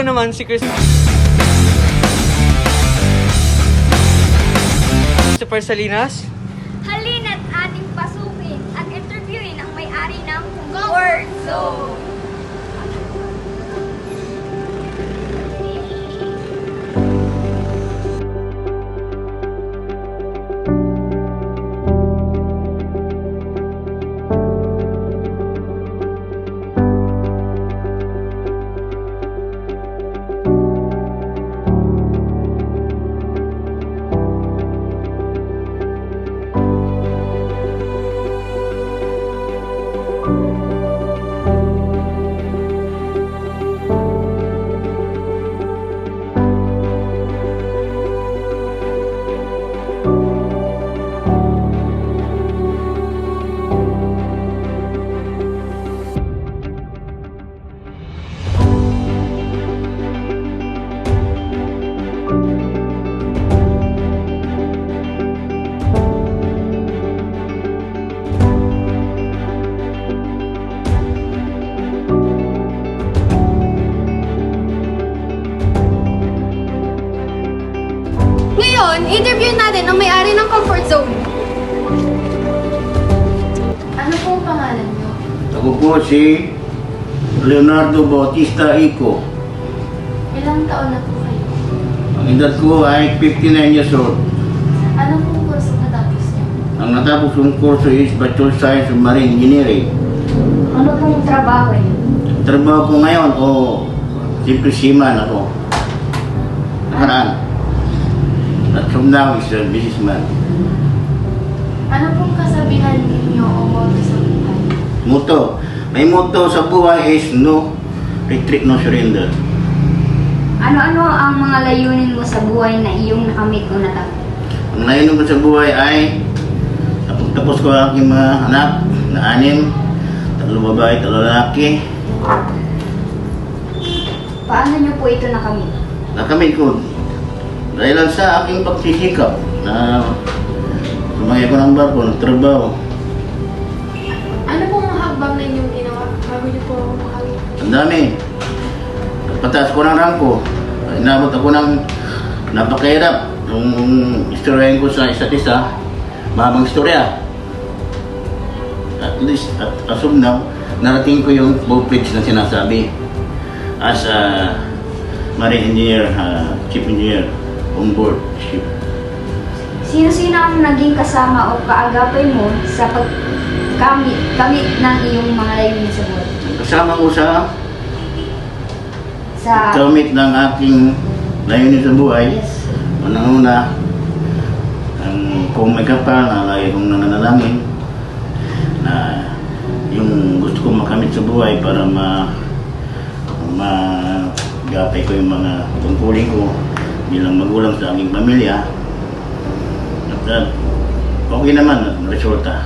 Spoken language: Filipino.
po naman si Christopher Salinas. Halina't ating pasukin at interviewin ang may-ari ng Comfort Zone. Ngayon, interview natin ang may-ari ng Comfort Zone. Ano pong pangalan niyo? Ako po si Leonardo Bautista Ico. Ilang taon na po kayo? Ang edad ko ay 59 years old. Ano pong kurso natapos niyo? Ang natapos kong kurso is Bachelor Science of Marine Engineering. Ano pong trabaho niyo? Trabaho ko ngayon o simple seaman ako. Nakaraan. At from now is a businessman. Ano pong kasabihan ninyo o motto sa buhay? Motto. May motto sa buhay is no retreat, no surrender. Ano-ano ang mga layunin mo sa buhay na iyong nakamit o natapos? Ang layunin ko sa buhay ay tapos ko ang aking mga anak na 6, 3 babae, 3 lalaki. Paano niyo po ito nakamit? Nakamit ko dahil lang sa aking pagsisikap na sumaya ko ng barko, nagtrabaho. Ano pong mga hakbang na inyong ginawa bago niyo po makamit? Ang dami. Pataas ko ng rangko. Inabot ako ng napakahirap. Yung istoryahin ko sa isa't isa, mahabang istorya. At least, as of now, narating ko yung full-pledge na sinasabi as a marine engineer, chief engineer on board ship. Sino-sino ang naging kasama o kaagapay mo sa pagkamit ng iyong mga layunin sa buhay? Kasama ko sa Sa... kamit ng aking layunin sa buhay. Yes. Unang-una, kung may kapal na lagi kong nananalangin na yung gusto kong makamit sa buhay para magapay ko yung mga tungkulin ko bilang magulang sa aking pamilya. At okay naman ang resulta.